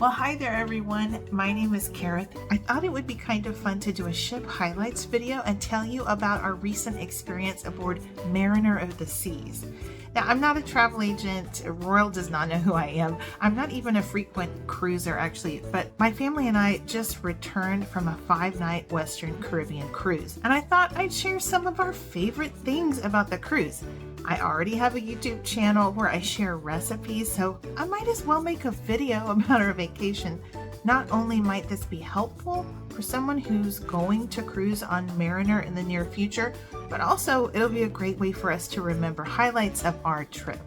Well, hi there everyone. My name is Kareth. I thought it would be kind of fun to do a ship highlights video and tell you about our recent experience aboard Mariner of the Seas. Now, I'm not a travel agent. Royal does not know who I am. I'm not even a frequent cruiser actually, but my family and I just returned from a 5-night Western Caribbean cruise, and I thought I'd share some of our favorite things about the cruise. I already have a YouTube channel where I share recipes, so I might as well make a video about our vacation. Not only might this be helpful for someone who's going to cruise on Mariner in the near future, but also it'll be a great way for us to remember highlights of our trip.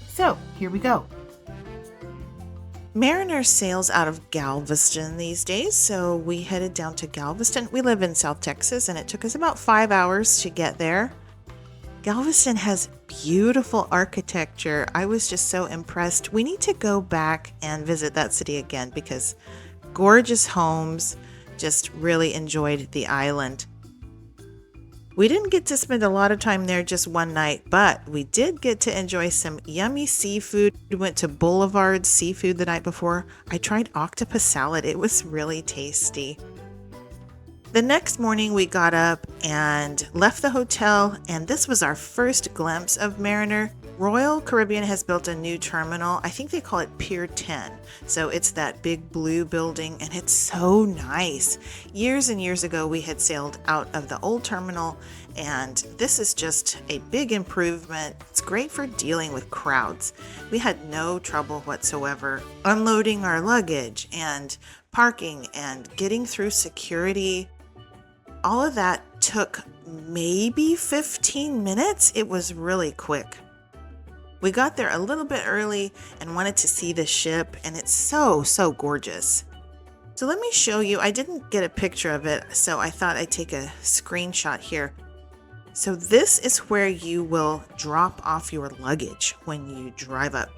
So here we go. Mariner sails out of Galveston these days, so we headed down to Galveston. We live in South Texas, and it took us about 5 hours to get there. Galveston has beautiful architecture. I was just so impressed. We need to go back and visit that city again because gorgeous homes. Just really enjoyed the island. We didn't get to spend a lot of time there, just one night, but we did get to enjoy some yummy seafood. We went to Boulevard Seafood the night before. I tried octopus salad. It was really tasty. The next morning we got up and left the hotel, and this was our first glimpse of Mariner. Royal Caribbean has built a new terminal. I think they call it Pier 10. So it's that big blue building, and it's so nice. Years and years ago we had sailed out of the old terminal, and this is just a big improvement. It's great for dealing with crowds. We had no trouble whatsoever unloading our luggage and parking and getting through security. All of that took maybe 15 minutes. It was really quick. We got there a little bit early and wanted to see the ship, and it's so gorgeous. So let me show you. I didn't get a picture of it, so I thought I'd take a screenshot here. So this is where you will drop off your luggage when you drive up.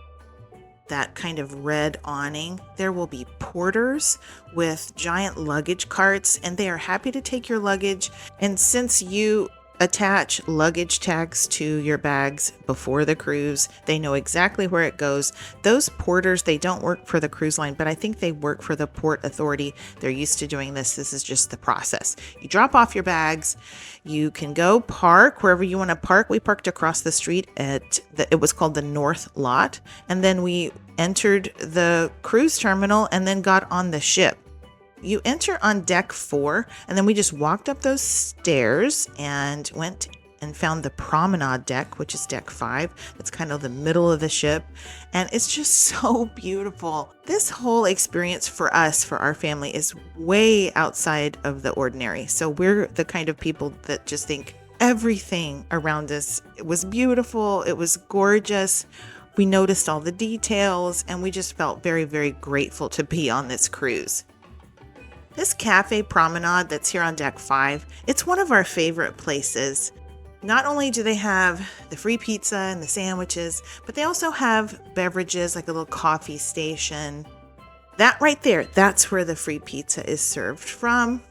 That kind of red awning. There will be porters with giant luggage carts, and they are happy to take your luggage. And since you attach luggage tags to your bags before the cruise, they know exactly where it goes. Those porters, they don't work for the cruise line, but I think they work for the Port Authority. They're used to doing this. This is just the process. You drop off your bags. You can go park wherever you want to park. We parked across the street at it was called the North Lot, and then we entered the cruise terminal and then got on the ship. You enter on deck 4, and then we just walked up those stairs and went and found the promenade deck, which is deck 5. That's kind of the middle of the ship, and it's just so beautiful. This whole experience for us, for our family, is way outside of the ordinary. So we're the kind of people that just think everything around us was beautiful. It was gorgeous. We noticed all the details, and we just felt very grateful to be on this cruise. This cafe promenade that's here on deck 5, it's one of our favorite places. Not only do they have the free pizza and the sandwiches, but they also have beverages like a little coffee station. That right there, that's where the free pizza is served from.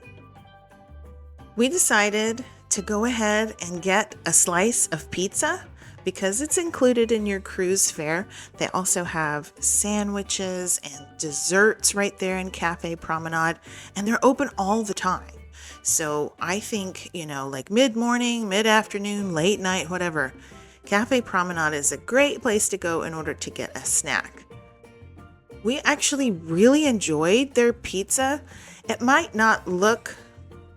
We decided to go ahead and get a slice of pizza because it's included in your cruise fare. They also have sandwiches and desserts right there in Cafe Promenade, and they're open all the time. So I think, like mid-morning, mid-afternoon, late night, whatever, Cafe Promenade is a great place to go in order to get a snack. We actually really enjoyed their pizza. It might not look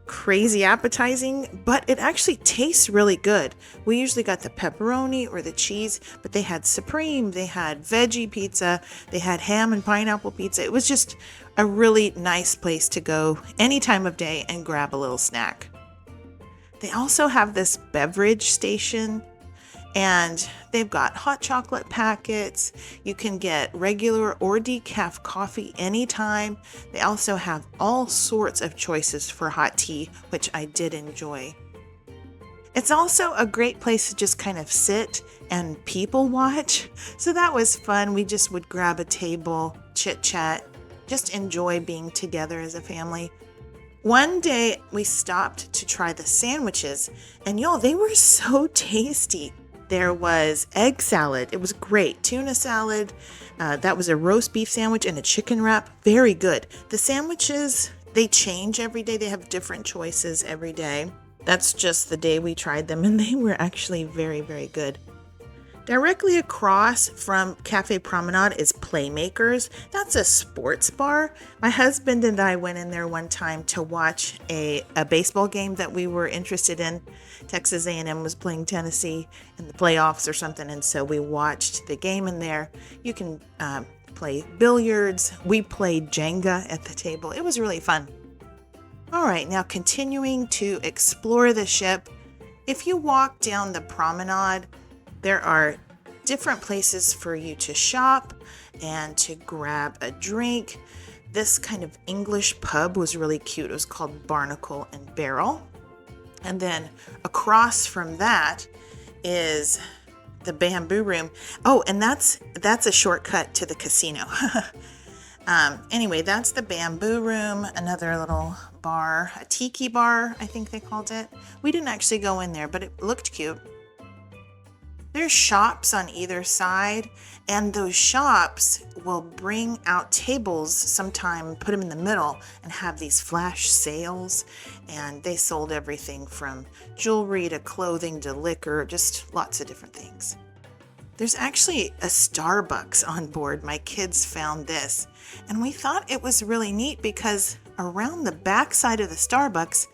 crazy appetizing, but it actually tastes really good. We usually got the pepperoni or the cheese, but they had supreme, they had veggie pizza, they had ham and pineapple pizza. It was just a really nice place to go any time of day and grab a little snack. They also have this beverage station, and they've got hot chocolate packets. You can get regular or decaf coffee anytime. They also have all sorts of choices for hot tea, which I did enjoy. It's also a great place to just kind of sit and people watch. So that was fun. We just would grab a table, chit chat, just enjoy being together as a family. One day we stopped to try the sandwiches, and y'all, they were so tasty. There was egg salad. It was great. Tuna salad. That was a roast beef sandwich and a chicken wrap. Very good. The sandwiches, they change every day. They have different choices every day. That's just the day we tried them, and they were actually very, very good. Directly across from Cafe Promenade is Playmakers. That's a sports bar. My husband and I went in there one time to watch a baseball game that we were interested in. Texas A&M was playing Tennessee in the playoffs or something, and so we watched the game in there. You can play billiards. We played Jenga at the table. It was really fun. All right, now continuing to explore the ship. If you walk down the promenade, there are different places for you to shop and to grab a drink. This kind of English pub was really cute. It was called Barnacle and Barrel. And then across from that is the Bamboo Room. Oh, and that's a shortcut to the casino. Anyway, that's the Bamboo Room, another little bar, a tiki bar, I think they called it. We didn't actually go in there, but it looked cute. There's shops on either side, and those shops will bring out tables sometime, put them in the middle, and have these flash sales. And they sold everything from jewelry to clothing to liquor, just lots of different things. There's actually a Starbucks on board. My kids found this, and we thought it was really neat because around the back side of the Starbucks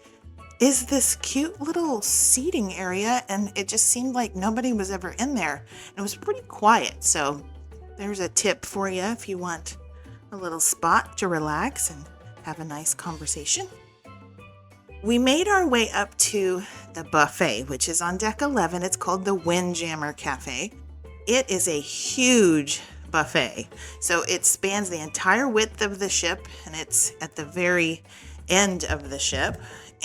is this cute little seating area, and it just seemed like nobody was ever in there. It was pretty quiet, so there's a tip for you if you want a little spot to relax and have a nice conversation. We made our way up to the buffet, which is on deck 11. It's called the Windjammer Cafe. It is a huge buffet, so it spans the entire width of the ship, and it's at the very end of the ship.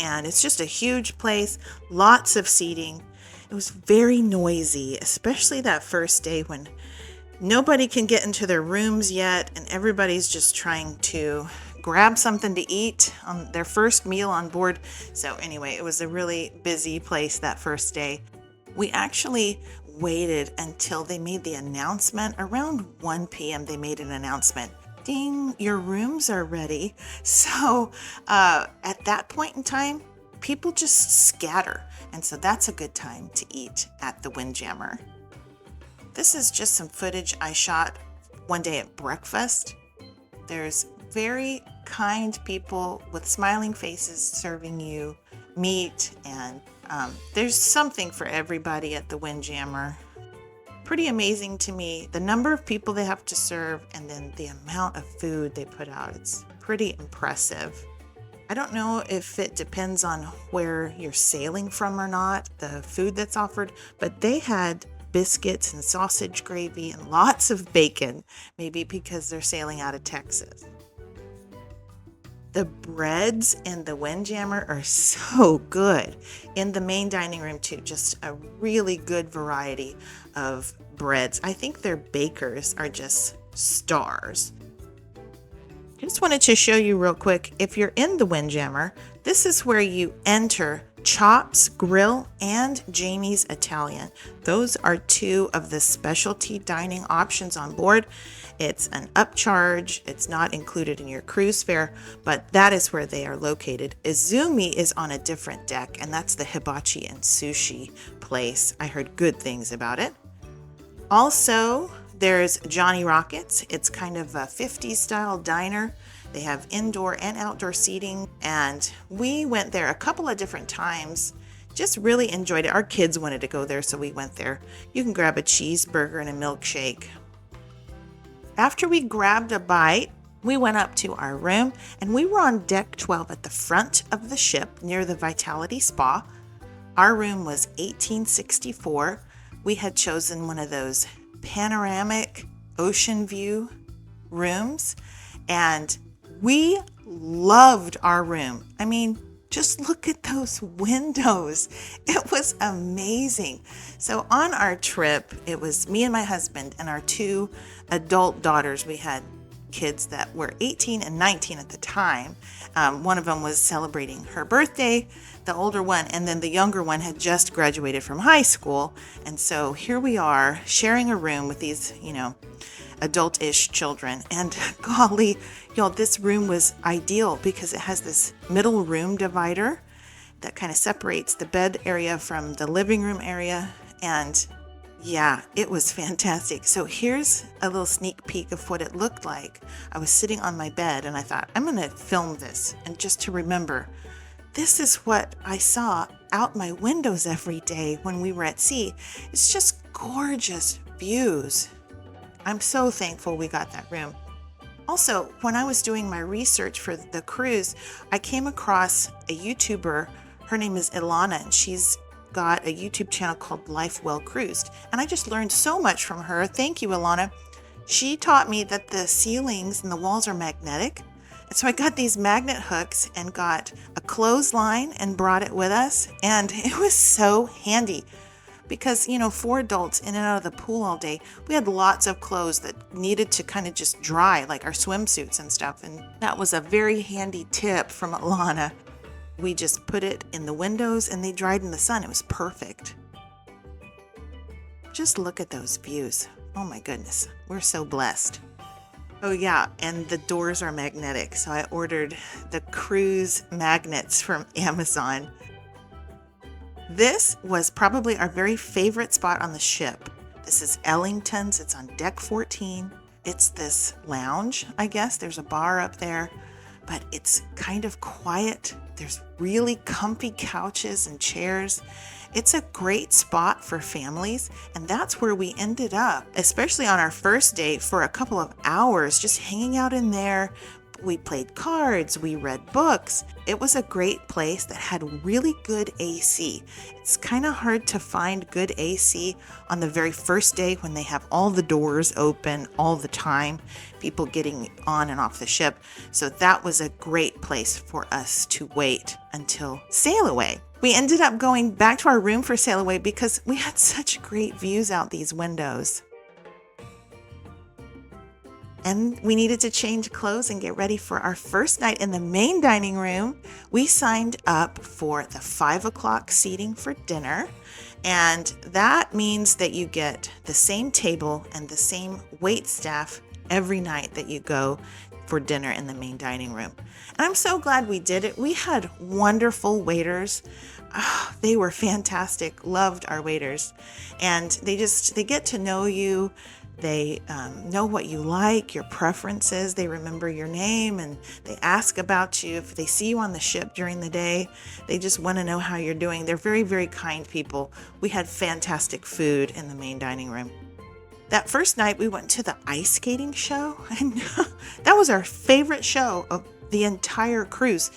And it's just a huge place, lots of seating. It was very noisy, especially that first day when nobody can get into their rooms yet, and everybody's just trying to grab something to eat on their first meal on board. So anyway, it was a really busy place that first day. We actually waited until they made the announcement. Around 1 p.m. they made an announcement. Ding, your rooms are ready. So at that point in time, people just scatter. And so that's a good time to eat at the Windjammer. This is just some footage I shot one day at breakfast. There's very kind people with smiling faces serving you meat, and there's something for everybody at the Windjammer. Pretty amazing to me, the number of people they have to serve and then the amount of food they put out. It's pretty impressive. I don't know if it depends on where you're sailing from or not, the food that's offered, but they had biscuits and sausage gravy and lots of bacon, maybe because they're sailing out of Texas. The breads in the Windjammer are so good. In the main dining room too, just a really good variety of breads. I think their bakers are just stars. I just wanted to show you real quick, if you're in the Windjammer, this is where you enter Chops Grill and Jamie's Italian. Those are two of the specialty dining options on board. It's an upcharge. It's not included in your cruise fare, but that is where they are located. Izumi is on a different deck, and that's the hibachi and sushi place. I heard good things about it. Also, there's Johnny Rockets. It's kind of a 50s style diner. They have indoor and outdoor seating, and we went there a couple of different times. Just really enjoyed it. Our kids wanted to go there, so we went there. You can grab a cheeseburger and a milkshake. After we grabbed a bite, we went up to our room, and we were on deck 12 at the front of the ship near the Vitality Spa. Our room was 1864. We had chosen one of those panoramic ocean view rooms, and we loved our room. I mean, just look at those windows. It was amazing. So on our trip, it was me and my husband and our two adult daughters. We had kids that were 18 and 19 at the time. One of them was celebrating her birthday, the older one, and then the younger one had just graduated from high school. And so here we are sharing a room with these, adult-ish children. And golly, y'all, this room was ideal because it has this middle room divider that kind of separates the bed area from the living room area. And yeah, it was fantastic. So here's a little sneak peek of what it looked like. I was sitting on my bed and I thought, I'm going to film this. And just to remember, this is what I saw out my windows every day when we were at sea. It's just gorgeous views. I'm so thankful we got that room. Also, when I was doing my research for the cruise, I came across a YouTuber. Her name is Ilana, and she's got a YouTube channel called Life Well Cruised. And I just learned so much from her. Thank you, Ilana. She taught me that the ceilings and the walls are magnetic. And so I got these magnet hooks and got a clothesline and brought it with us. And it was so handy because, for adults in and out of the pool all day, we had lots of clothes that needed to kind of just dry, like our swimsuits and stuff. And that was a very handy tip from Ilana. We just put it in the windows and they dried in the sun. It was perfect. Just look at those views. Oh my goodness, we're so blessed. Oh yeah, and the doors are magnetic. So I ordered the cruise magnets from Amazon. This was probably our very favorite spot on the ship. This is Ellington's. It's on deck 14. It's this lounge, I guess. There's a bar up there, but it's kind of quiet. There's really comfy couches and chairs. It's a great spot for families, and that's where we ended up, especially on our first day, for a couple of hours, just hanging out in there. We played cards, we read books. It was a great place that had really good AC. It's kind of hard to find good AC on the very first day when they have all the doors open all the time, people getting on and off the ship. So that was a great place for us to wait until sail away. We ended up going back to our room for sail away because we had such great views out these windows. And we needed to change clothes and get ready for our first night in the main dining room. We signed up for the 5 o'clock seating for dinner. And that means that you get the same table and the same wait staff every night that you go for dinner in the main dining room. And I'm so glad we did it. We had wonderful waiters. Oh, they were fantastic. Loved our waiters. And they get to know you. They know what you like, your preferences. They remember your name and they ask about you. If they see you on the ship during the day, they just want to know how you're doing. They're very, very kind people. We had fantastic food in the main dining room. That first night we went to the ice skating show, and that was our favorite show of the entire cruise.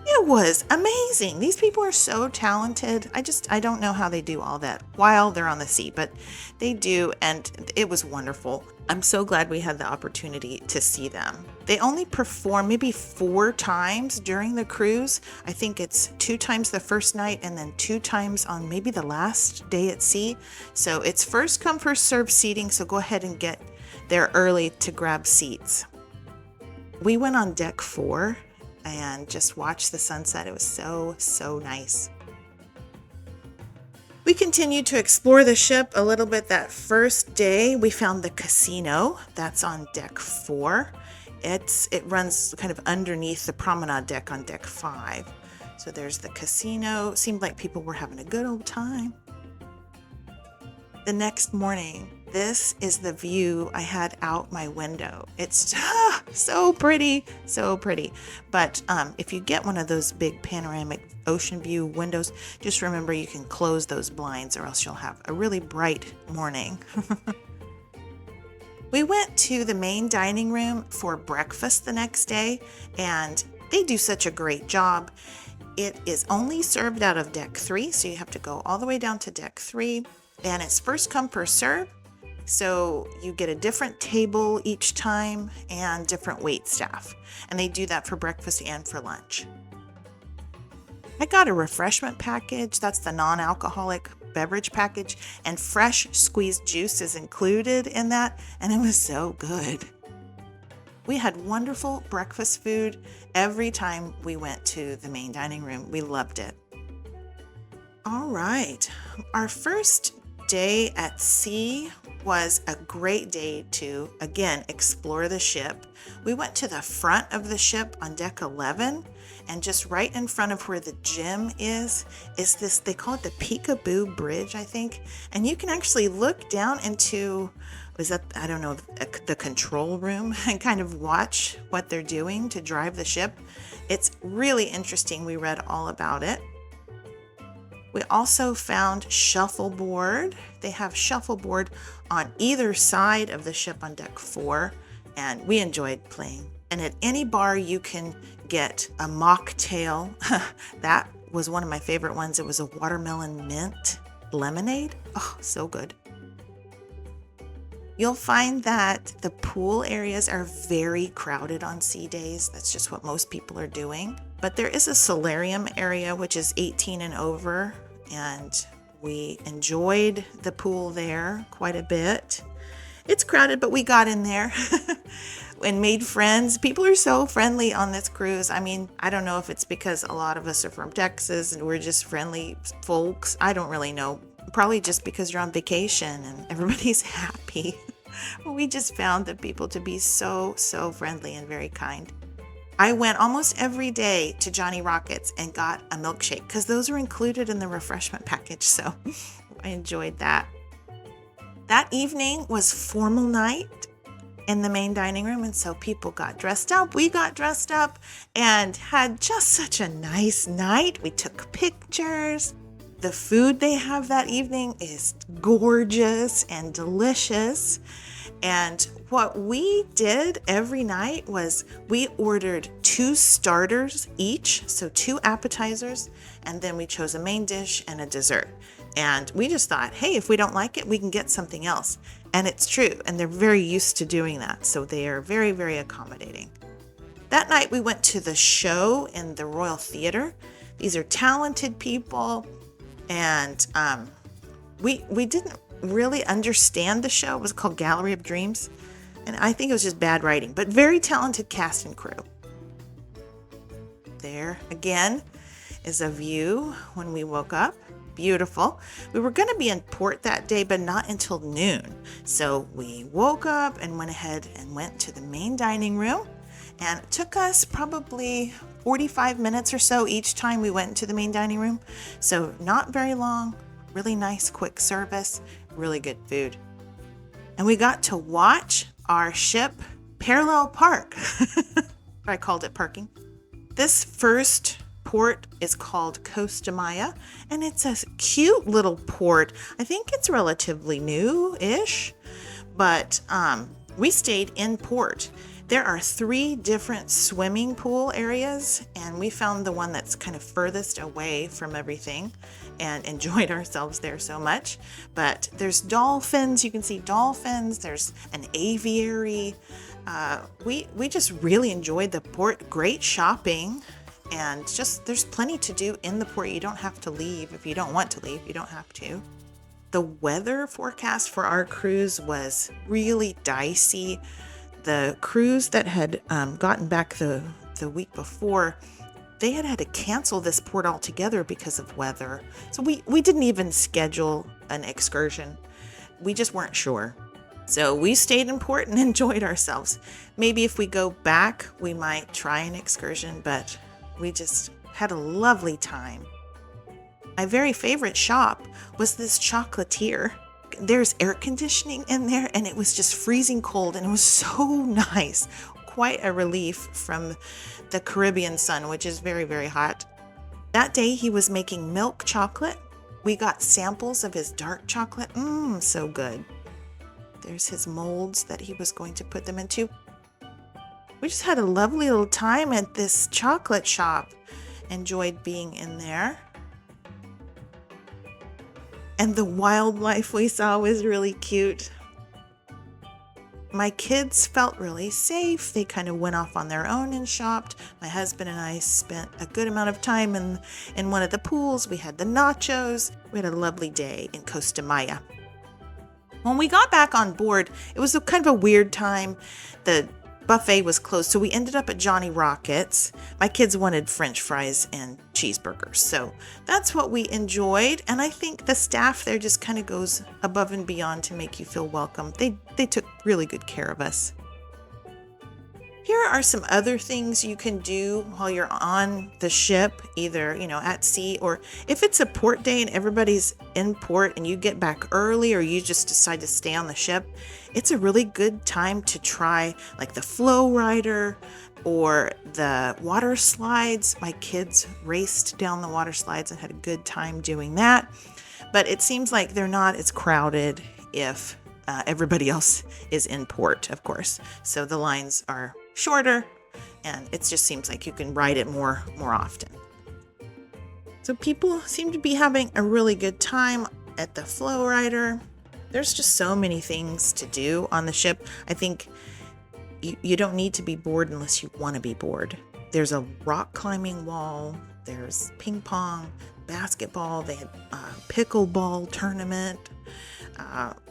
It was amazing. These people are so talented. I don't know how they do all that while they're on the sea, but they do, and it was wonderful. I'm so glad we had the opportunity to see them. They only perform maybe 4 times during the cruise. I think it's 2 times the first night and then 2 times on maybe the last day at sea. So it's first come, first served seating, so go ahead and get there early to grab seats. We went on deck 4 and just watched the sunset. It was so, so nice. We continued to explore the ship a little bit that first day. We found the casino. That's on deck 4. It runs kind of underneath the promenade deck on deck 5. So there's the casino. Seemed like people were having a good old time. The next morning, this is the view I had out my window. It's so pretty, so pretty. But if you get one of those big panoramic ocean view windows, just remember you can close those blinds or else you'll have a really bright morning. We went to the main dining room for breakfast the next day, and they do such a great job. It is only served out of deck 3, so you have to go all the way down to deck 3. And it's first come, first serve. So you get a different table each time and different wait staff. And they do that for breakfast and for lunch. I got a refreshment package. That's the non-alcoholic beverage package. And fresh squeezed juice is included in that. And it was so good. We had wonderful breakfast food every time we went to the main dining room. We loved it. All right. Our first day at sea was a great day to, again, explore the ship. We went to the front of the ship on deck 11, and just right in front of where the gym is this, they call it the Peekaboo Bridge, I think. And you can actually look down into, I don't know, the control room and kind of watch what they're doing to drive the ship. It's really interesting. We read all about it. We also found shuffleboard. They have shuffleboard on either side of the ship on deck 4, and we enjoyed playing. And at any bar you can get a mocktail. That was one of my favorite ones. It was a watermelon mint lemonade. Oh, so good. You'll find that the pool areas are very crowded on sea days. That's just what most people are doing. But there is a solarium area, which is 18 and over, and we enjoyed the pool there quite a bit. It's crowded, but we got in there and made friends. People are so friendly on this cruise. I mean, I don't know if it's because a lot of us are from Texas and we're just friendly folks. I don't really know. Probably just because you're on vacation and everybody's happy. We just found the people to be so friendly and very kind. I went almost every day to Johnny Rockets and got a milkshake because those are included in the refreshment package. So I enjoyed that. That evening was formal night in the main dining room, and so people got dressed up. We got dressed up and had just such a nice night. We took pictures. The food they have that evening is gorgeous and delicious. And what we did every night was we ordered 2 starters each, so 2 appetizers, and then we chose a main dish and a dessert. And we just thought, hey, if we don't like it, we can get something else. And it's true, and they're very used to doing that, so they are very accommodating. That night we went to the show in the Royal Theater. These are talented people, and we didn't really understand the show. It was called Gallery of Dreams, and I think it was just bad writing, but very talented cast and crew. There again is a view when we woke up. Beautiful. We were going to be in port that day, but not until noon. So we woke up and went ahead and went to the main dining room, and it took us probably 45 minutes or so each time we went into the main dining room. So not very long, really nice, quick service, really good food. And we got to watch our ship parallel park. I called it parking. This first port is called Costa Maya, and it's a cute little port. I think it's relatively new-ish, but we stayed in port. There are 3 different swimming pool areas, and we found the one that's kind of furthest away from everything and enjoyed ourselves there so much. But there's dolphins. You can see dolphins. There's an aviary. We just really enjoyed the port. Great shopping. And just there's plenty to do in the port. You don't have to leave. If you don't want to leave, you don't have to. The weather forecast for our cruise was really dicey. The cruise that had gotten back the week before, they had to cancel this port altogether because of weather. So we didn't even schedule an excursion. We just weren't sure. So we stayed in port and enjoyed ourselves. Maybe if we go back, we might try an excursion, but we just had a lovely time. My very favorite shop was this chocolatier. There's air conditioning in there, and it was just freezing cold, and it was so nice. Quite a relief from the Caribbean sun, which is very hot. That day he was making milk chocolate. We got samples of his dark chocolate. So good. There's his molds that he was going to put them into. We just had a lovely little time at this chocolate shop. Enjoyed being in there. And the wildlife we saw was really cute. My kids felt really safe. They kind of went off on their own and shopped. My husband and I spent a good amount of time in one of the pools. We had the nachos. We had a lovely day in Costa Maya. When we got back on board, it was kind of a weird time. The buffet was closed, so we ended up at Johnny Rockets. My kids wanted French fries and cheeseburgers, so that's what we enjoyed. And I think the staff there just kind of goes above and beyond to make you feel welcome. They took really good care of us. Here are some other things you can do while you're on the ship, either, at sea, or if it's a port day and everybody's in port and you get back early or you just decide to stay on the ship, it's a really good time to try like the flow rider or the water slides. My kids raced down the water slides and had a good time doing that. But it seems like they're not as crowded if everybody else is in port, of course. So the lines are shorter and it just seems like you can ride it more often. So people seem to be having a really good time at the flow rider. There's just so many things to do on the ship. I think you don't need to be bored unless you want to be bored. There's a rock climbing wall, there's ping pong, basketball, they had a pickleball tournament.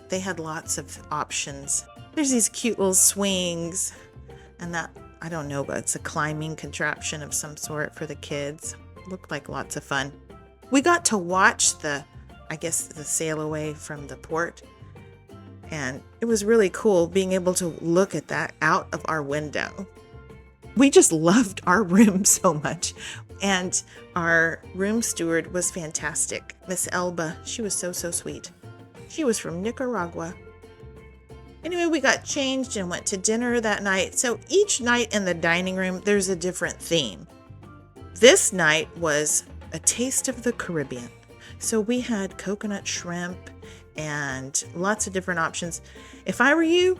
They had lots of options. There's these cute little swings, and that, I don't know, but it's a climbing contraption of some sort for the kids. Looked like lots of fun. We got to watch the sail away from the port, and it was really cool being able to look at that out of our window. We just loved our room so much, and our room steward was fantastic. Miss Elba, she was so sweet. She was from Nicaragua. Anyway, we got changed and went to dinner that night. So each night in the dining room, there's a different theme. This night was a taste of the Caribbean. So we had coconut shrimp and lots of different options. If I were you,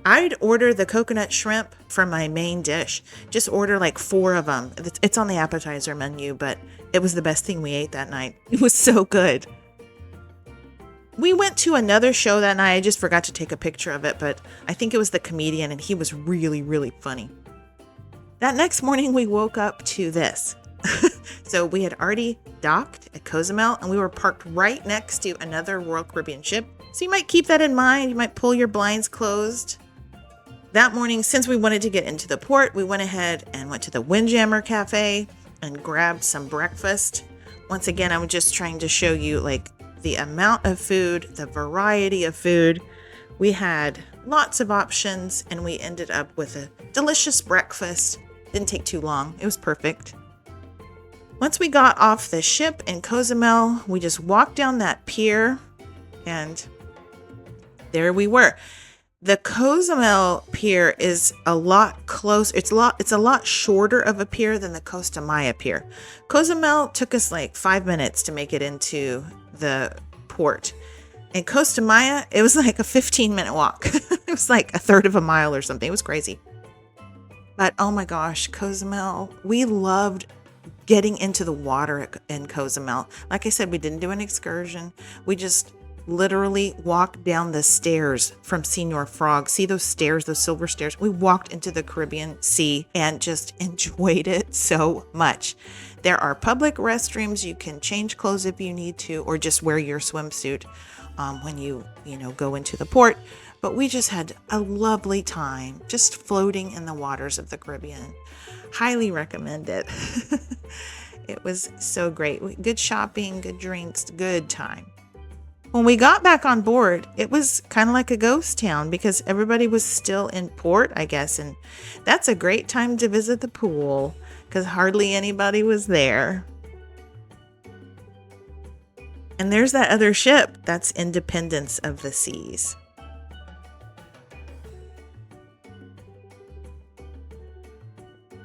I'd order the coconut shrimp for my main dish. Just order like 4 of them. It's on the appetizer menu, but it was the best thing we ate that night. It was so good. We went to another show that night. I just forgot to take a picture of it, but I think it was the comedian, and he was really funny. That next morning, we woke up to this. So we had already docked at Cozumel, and we were parked right next to another Royal Caribbean ship. So you might keep that in mind. You might pull your blinds closed. That morning, since we wanted to get into the port, we went ahead and went to the Windjammer Cafe and grabbed some breakfast. Once again, I'm just trying to show you like the amount of food, the variety of food. We had lots of options, and we ended up with a delicious breakfast. Didn't take too long. It was perfect. Once we got off the ship in Cozumel, we just walked down that pier, and there we were. The Cozumel pier is a lot closer. It's a lot shorter of a pier than the Costa Maya pier. Cozumel took us like 5 minutes to make it into the port. In Costa Maya, it was like a 15-minute walk. It was like a third of a mile or something. It was crazy. But oh my gosh, Cozumel, we loved getting into the water in Cozumel. Like I said, we didn't do an excursion. We just literally walked down the stairs from Señor Frog. See those stairs, those silver stairs? We walked into the Caribbean Sea and just enjoyed it so much. There are public restrooms. You can change clothes if you need to, or just wear your swimsuit when you go into the port. But we just had a lovely time just floating in the waters of the Caribbean. Highly recommend it. It was so great. Good shopping, good drinks, good time. When we got back on board, it was kind of like a ghost town because everybody was still in port, I guess. And that's a great time to visit the pool because hardly anybody was there. And there's that other ship. That's Independence of the Seas.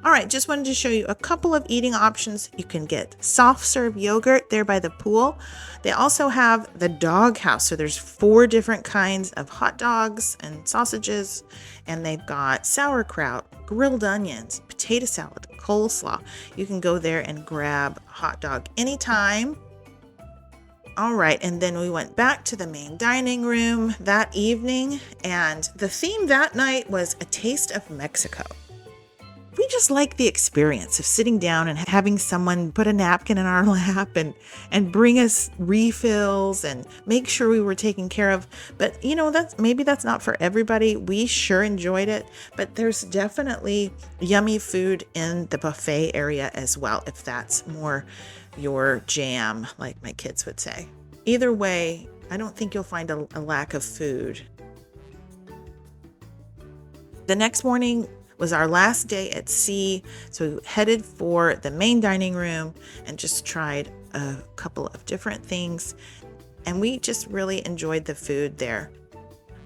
All right, just wanted to show you a couple of eating options. You can get soft serve yogurt there by the pool. They also have the dog house. So there's 4 different kinds of hot dogs and sausages, and they've got sauerkraut, grilled onions, potato salad, coleslaw. You can go there and grab a hot dog anytime. All right, and then we went back to the main dining room that evening, and the theme that night was a taste of Mexico. we just like the experience of sitting down and having someone put a napkin in our lap and bring us refills and make sure we were taken care of. But that's not for everybody. We sure enjoyed it, but there's definitely yummy food in the buffet area as well, if that's more your jam, like my kids would say. Either way, I don't think you'll find a lack of food. The next morning was our last day at sea, so we headed for the main dining room and just tried a couple of different things, and we just really enjoyed the food there.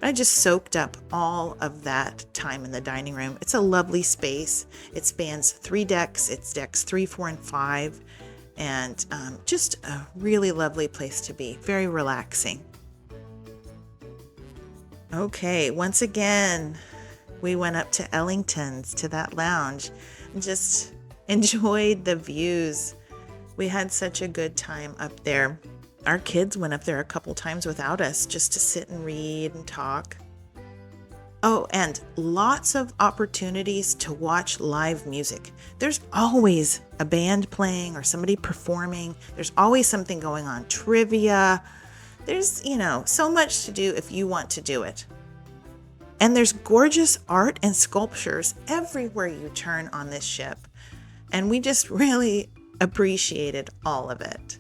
I just soaked up all of that time in the dining room. It's a lovely space. It spans 3 decks. It's decks 3, 4, and 5, and just a really lovely place to be. Very relaxing. Okay, once again, we went up to Ellington's, to that lounge, and just enjoyed the views. We had such a good time up there. Our kids went up there a couple times without us just to sit and read and talk. Oh, and lots of opportunities to watch live music. There's always a band playing or somebody performing. There's always something going on. Trivia. There's, so much to do if you want to do it. And there's gorgeous art and sculptures everywhere you turn on this ship. And we just really appreciated all of it.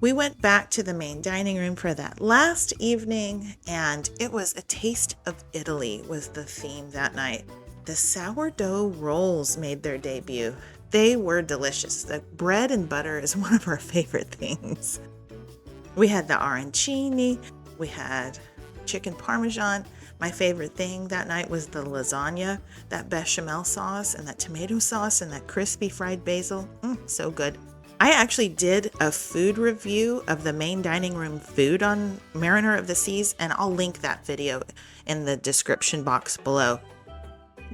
We went back to the main dining room for that last evening, and it was a taste of Italy was the theme that night. The sourdough rolls made their debut. They were delicious. The bread and butter is one of our favorite things. We had the arancini, we had chicken parmesan. My favorite thing that night was the lasagna, that bechamel sauce and that tomato sauce and that crispy fried basil. So good. I actually did a food review of the main dining room food on Mariner of the Seas, and I'll link that video in the description box below.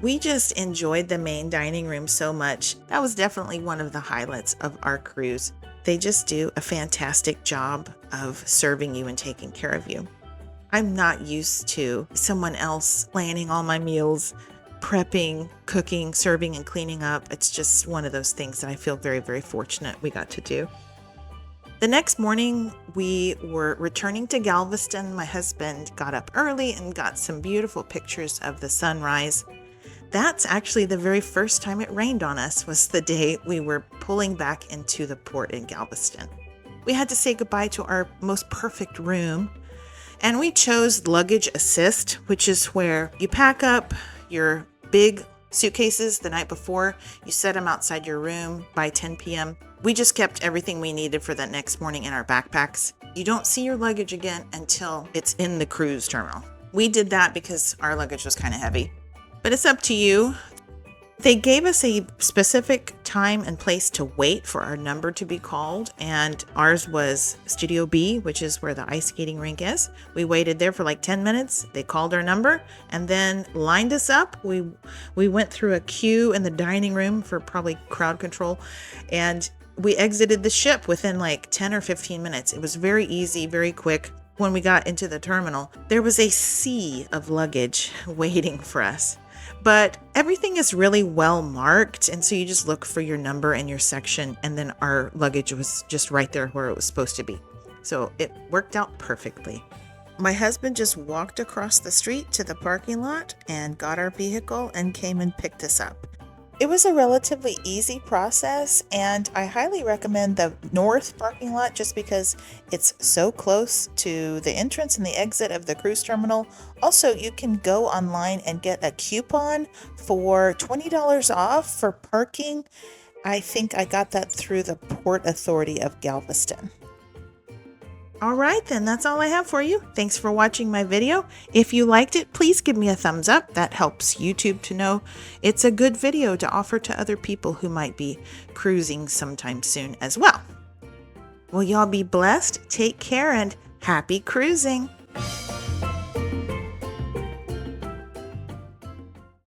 We just enjoyed the main dining room so much. That was definitely one of the highlights of our cruise. They just do a fantastic job of serving you and taking care of you. I'm not used to someone else planning all my meals, prepping, cooking, serving, and cleaning up. It's just one of those things that I feel very, very fortunate we got to do. The next morning, we were returning to Galveston. My husband got up early and got some beautiful pictures of the sunrise. That's actually the very first time it rained on us, was the day we were pulling back into the port in Galveston. We had to say goodbye to our most perfect room, and we chose luggage assist, which is where you pack up your big suitcases the night before. You set them outside your room by 10 p.m. We just kept everything we needed for that next morning in our backpacks. You don't see your luggage again until it's in the cruise terminal. We did that because our luggage was kind of heavy, but it's up to you. They gave us a specific time and place to wait for our number to be called, and ours was Studio B, which is where the ice skating rink is. We waited there for like 10 minutes. They called our number and then lined us up. We went through a queue in the dining room for probably crowd control, and we exited the ship within like 10 or 15 minutes. It was very easy, very quick. When we got into the terminal, there was a sea of luggage waiting for us. But everything is really well marked, and so you just look for your number and your section, and then our luggage was just right there where it was supposed to be. So it worked out perfectly. My husband just walked across the street to the parking lot and got our vehicle and came and picked us up. It was a relatively easy process, and I highly recommend the north parking lot just because it's so close to the entrance and the exit of the cruise terminal. Also, you can go online and get a coupon for $20 off for parking. I think I got that through the Port Authority of Galveston. All right, then that's all I have for you. Thanks for watching my video. If you liked it, please give me a thumbs up. That helps YouTube to know it's a good video to offer to other people who might be cruising sometime soon as well. Well, y'all be blessed, take care, and happy cruising.